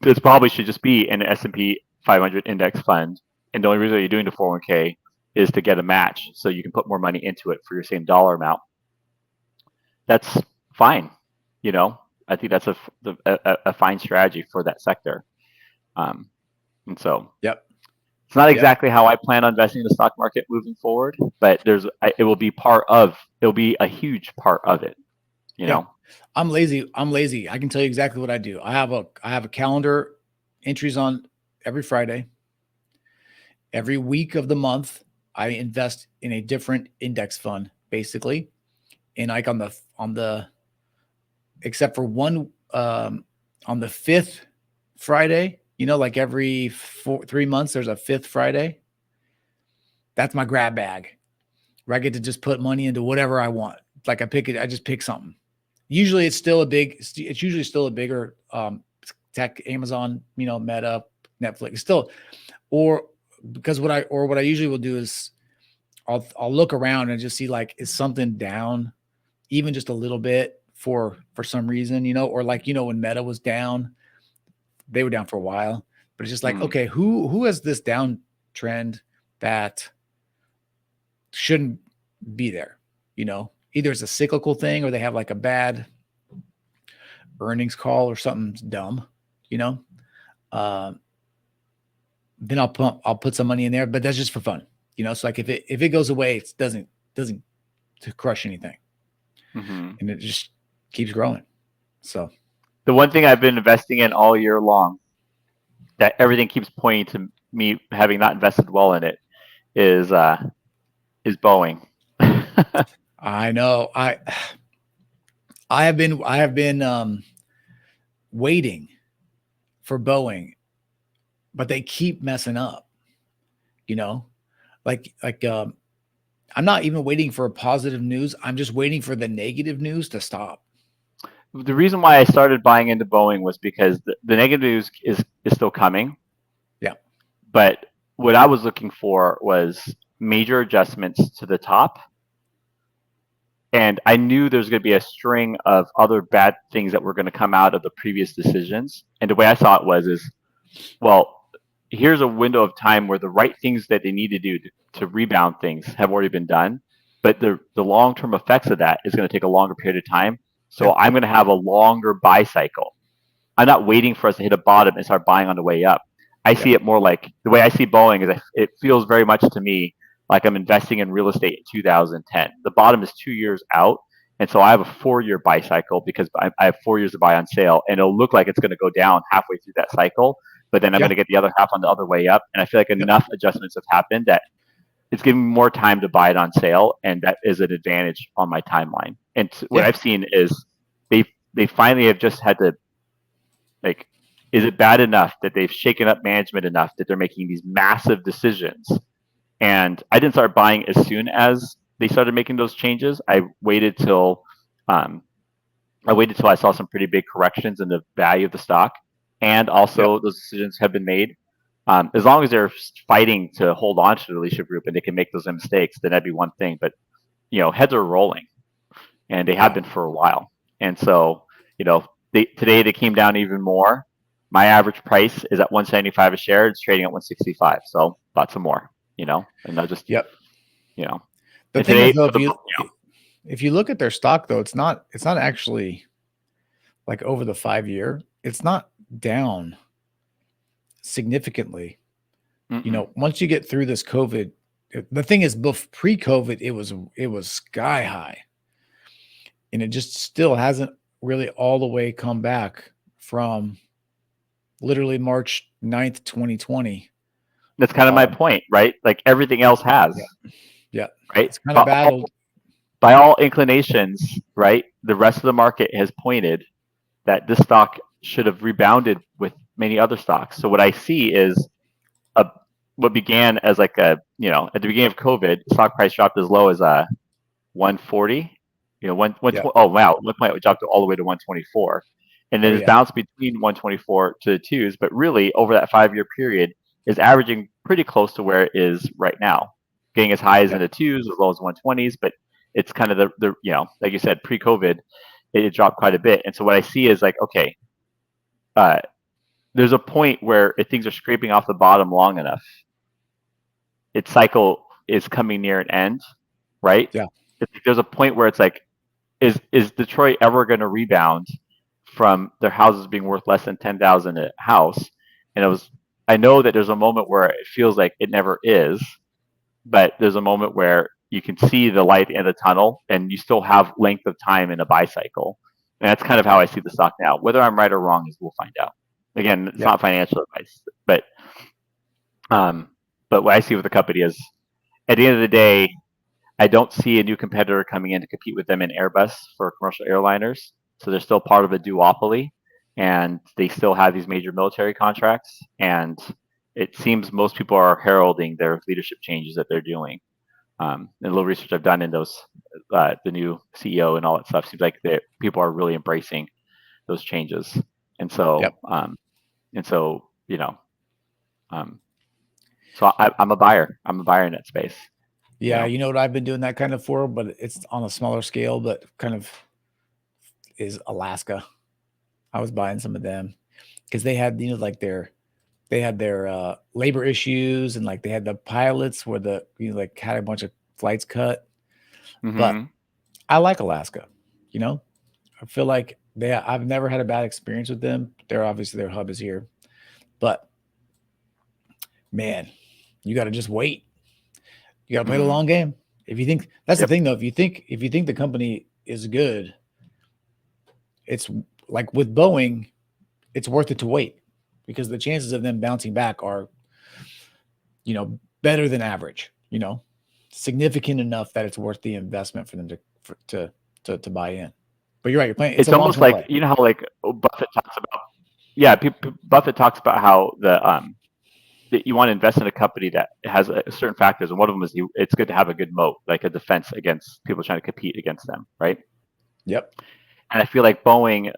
S2: this probably should just be an S&P 500 index fund. And the only reason you're doing the 401k is to get a match so you can put more money into it for your same dollar amount. That's fine. I think that's a fine strategy for that sector. And so
S1: Yep.
S2: it's not
S1: Yep.
S2: exactly how I plan on investing in the stock market moving forward, but it will be a huge part of it.
S1: Yeah. I'm lazy. I can tell you exactly what I do. I have a calendar entries on every Friday. Every week of the month, I invest in a different index fund, basically. And like on the except for one, on the fifth Friday, like every 3 months, there's a fifth Friday. That's my grab bag, where I get to just put money into whatever I want. Like I just pick something. Usually it's usually still a bigger tech, Amazon, Meta, Netflix, still, or because what I usually will do is I'll look around and just see, like, is something down even just a little bit for some reason, or like, when Meta was down, they were down for a while, but it's just like,
S2: Mm,
S1: okay, who has this down trend that shouldn't be there? Either it's a cyclical thing or they have like a bad earnings call or something dumb, you know. Uh, then I'll put some money in there, but that's just for fun, So like if it goes away, it doesn't to crush anything,
S2: mm-hmm.
S1: and it just keeps growing. So
S2: The one thing I've been investing in all year long that everything keeps pointing to me having not invested well in it is Boeing.
S1: I know I have been waiting for Boeing but they keep messing up, you know? Like I'm not even waiting for positive news. I'm just waiting for the negative news to stop.
S2: The reason why I started buying into Boeing was because the negative news is still coming,
S1: Yeah.
S2: but what I was looking for was major adjustments to the top, and I knew there's going to be a string of other bad things that were going to come out of the previous decisions. And the way I saw it was, is well, here's a window of time where the right things that they need to do to rebound things have already been done, but the long term effects of that is going to take a longer period of time.
S1: Yeah.
S2: So I'm going to have a longer buy cycle. I'm not waiting for us to hit a bottom and start buying on the way up. I
S1: Yeah.
S2: see it more like the way I see Boeing is it feels very much to me like I'm investing in real estate in 2010. The bottom is 2 years out. And so I have a 4 year buy cycle because I have 4 years to buy on sale, and it'll look like it's going to go down halfway through that cycle, but then I'm
S1: Yeah.
S2: going to get the other half on the other way up. And I feel like
S1: Yep.
S2: enough adjustments have happened that it's giving me more time to buy it on sale, and that is an advantage on my timeline. And what
S1: Yeah.
S2: I've seen is they finally have just had to, like, is it bad enough that they've shaken up management enough that they're making these massive decisions? And I didn't start buying as soon as they started making those changes. Um, I waited till I saw some pretty big corrections in the value of the stock, and
S1: Yep.
S2: also those decisions have been made. As long as they're fighting to hold on to the leadership group and they can make those mistakes, then that'd be one thing. But heads are rolling, and they have
S1: Yeah.
S2: been for a while. And so, today they came down even more. My average price is at 175 a share. It's trading at 165. So bought some more, and I'll just,
S1: Yep.
S2: you know,
S1: The
S2: and
S1: thing is
S2: today,
S1: though, if you look at their stock though, it's not actually like over the 5 year, it's not down significantly. Once you get through this COVID, the thing is, pre-COVID, it was sky high, and it just still hasn't really all the way come back from literally March 9th, 2020.
S2: that's kind of my
S1: Um,
S2: point, right? Like everything else has,
S1: yeah, yeah,
S2: right?
S1: it's kind of battled.
S2: By all inclinations, right? The rest of the market has pointed that this stock should have rebounded with many other stocks. So what I see is a what began as like at the beginning of COVID, stock price dropped as low as 140.
S1: Yeah.
S2: Oh wow, one point it dropped all the way to 124, and then
S1: Oh
S2: it's
S1: yeah.
S2: bounced between 124 to the twos. But really, over that 5 year period, is averaging pretty close to where it is right now, getting as high as
S1: Yeah.
S2: in the twos as low as 120s. But it's kind of the like you said, pre-COVID, it dropped quite a bit. And so what I see is like, okay, uh, there's a point where if things are scraping off the bottom long enough, its cycle is coming near an end, right?
S1: Yeah.
S2: There's a point where it's like, is Detroit ever going to rebound from their houses being worth less than 10,000 a house? And I know that there's a moment where it feels like it never is, but there's a moment where you can see the light in the tunnel, and you still have length of time in a buy cycle. And that's kind of how I see the stock now. Whether I'm right or wrong is we'll find out. Again, it's
S1: Yeah.
S2: not financial advice, but what I see with the company is, at the end of the day, I don't see a new competitor coming in to compete with them in Airbus for commercial airliners. So they're still part of a duopoly, and they still have these major military contracts. And it seems most people are heralding their leadership changes that they're doing. And a little research I've done in those, the new CEO and all that stuff, seems like people are really embracing those changes. And so,
S1: Yep.
S2: So I'm a buyer. I'm a buyer in that space.
S1: Yeah. You know what I've been doing that kind of for, but it's on a smaller scale, but kind of is Alaska. I was buying some of them because they had, like they had their labor issues, and like they had the pilots where like had a bunch of flights cut. But I like Alaska. I feel like I've never had a bad experience with them. Obviously their hub is here, but man, you got to just wait. You got to play the long game. If you think that's the thing though, if you think the company is good, it's like with Boeing, it's worth it to wait, because the chances of them bouncing back are, better than average, significant enough that it's worth the investment for them to buy in. But you're right, you're playing. It's a
S2: almost
S1: long-term
S2: like
S1: play.
S2: how like Buffett talks about. Yeah, Buffett talks about how that you want to invest in a company that has a certain factors, and one of them is it's good to have a good moat, like a defense against people trying to compete against them, right?
S1: Yep.
S2: And I feel like Boeing,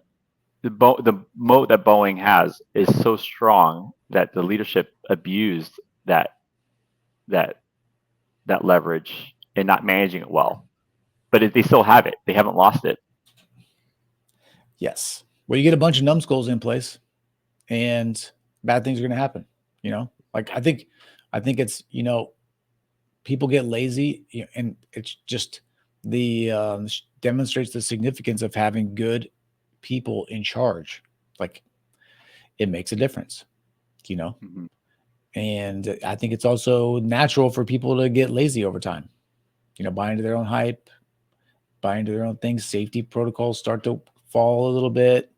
S2: the moat that Boeing has is so strong that the leadership abused that that leverage and not managing it well. But they still have it; they haven't lost it.
S1: Yes. Well, you get a bunch of numbskulls in place, and bad things are going to happen. Like I think it's people get lazy, and it's just the demonstrates the significance of having good people in charge. Like it makes a difference,
S2: Mm-hmm.
S1: and I think it's also natural for people to get lazy over time. Buy into their own hype, buy into their own things. Safety protocols start to fall a little bit.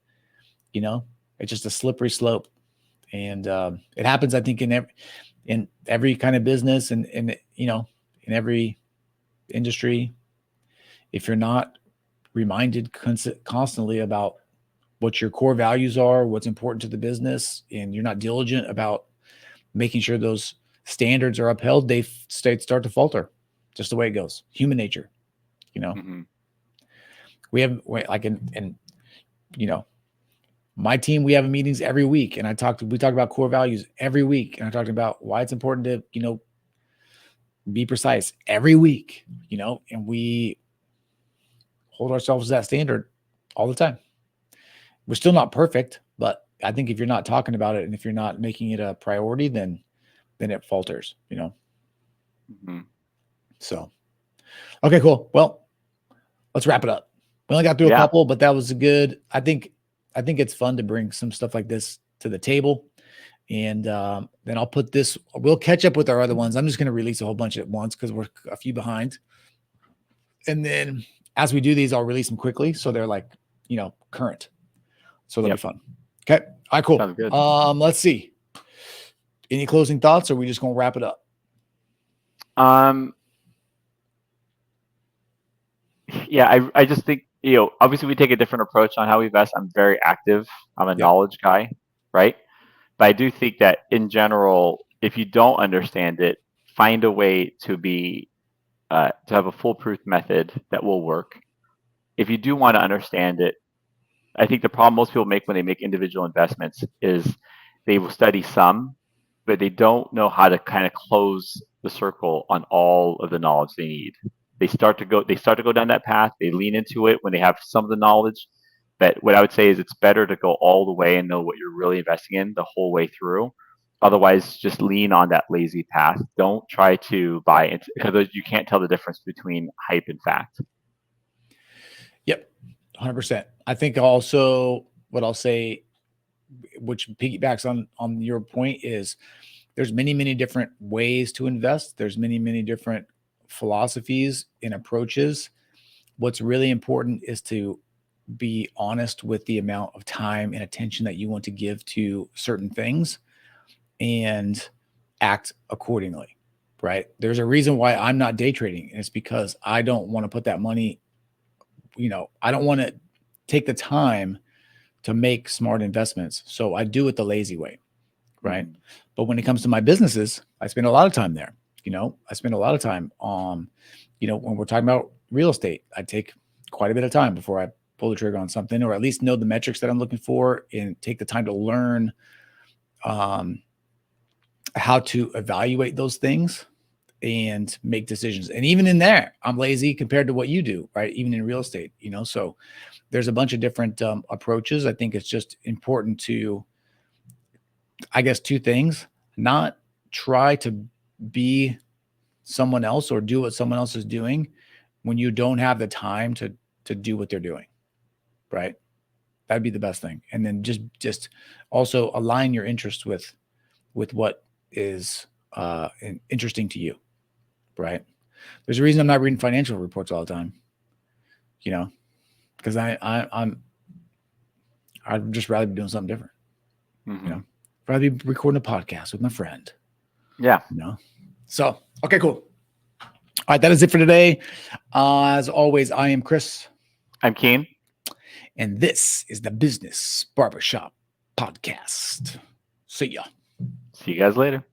S1: It's just a slippery slope, and it happens. I think in every kind of business, and in every industry. If you're not reminded constantly about what your core values are, what's important to the business, and you're not diligent about making sure those standards are upheld, they start to falter. Just the way it goes. Human nature.
S2: Mm-hmm.
S1: We have like my team, we have meetings every week, and we talk about core values every week, and I talked about why it's important to be precise every week, and we hold ourselves to that standard all the time. We're still not perfect, but I think if you're not talking about it and if you're not making it a priority, then it falters.
S2: Mm-hmm.
S1: So okay, cool. Well, let's wrap it up. We only got through a
S2: Yeah.
S1: couple, but that was good. I think it's fun to bring some stuff like this to the table. And then I'll put this. We'll catch up with our other ones. I'm just going to release a whole bunch at once because we're a few behind. And then as we do these, I'll release them quickly so they're like current. So that'll be fun. Okay. All right, cool.
S2: Sounds good.
S1: Let's see. Any closing thoughts, or are we just gonna wrap it up?
S2: Yeah, I just think, obviously we take a different approach on how we invest. I'm very active. I'm a knowledge guy, right? But I do think that in general, if you don't understand it, find a way to have a foolproof method that will work. If you do want to understand it, I think the problem most people make when they make individual investments is they will study some, but they don't know how to kind of close the circle on all of the knowledge they need. They start to go down that path. They lean into it when they have some of the knowledge. But what I would say is it's better to go all the way and know what you're really investing in the whole way through. Otherwise, just lean on that lazy path. Don't try to buy into, because you can't tell the difference between hype and fact.
S1: Yep, 100%. I think also what I'll say, which piggybacks on your point, is there's many different ways to invest. There's many different philosophies and approaches. What's really important is to be honest with the amount of time and attention that you want to give to certain things and act accordingly, right? There's a reason why I'm not day trading, and it's because I don't want to put that money, I don't want to take the time to make smart investments. So I do it the lazy way, right? Mm-hmm. But when it comes to my businesses, I spend a lot of time there. I spend a lot of time on, when we're talking about real estate, I take quite a bit of time before I pull the trigger on something, or at least know the metrics that I'm looking for and take the time to learn how to evaluate those things and make decisions. And even in there, I'm lazy compared to what you do, right? Even in real estate, so there's a bunch of different approaches. I think it's just important to, I guess, two things: not try to be someone else or do what someone else is doing when you don't have the time to do what they're doing, right? That'd be the best thing. And then just also align your interest with what is interesting to you, right? There's a reason I'm not reading financial reports all the time, because I'd just rather be doing something different.
S2: Mm-hmm.
S1: Rather be recording a podcast with my friend.
S2: Yeah.
S1: So, okay, cool. All right, that is it for today. As always, I am Chris.
S2: I'm Keane.
S1: And this is the Business Barbershop Podcast. See ya.
S2: See you guys later.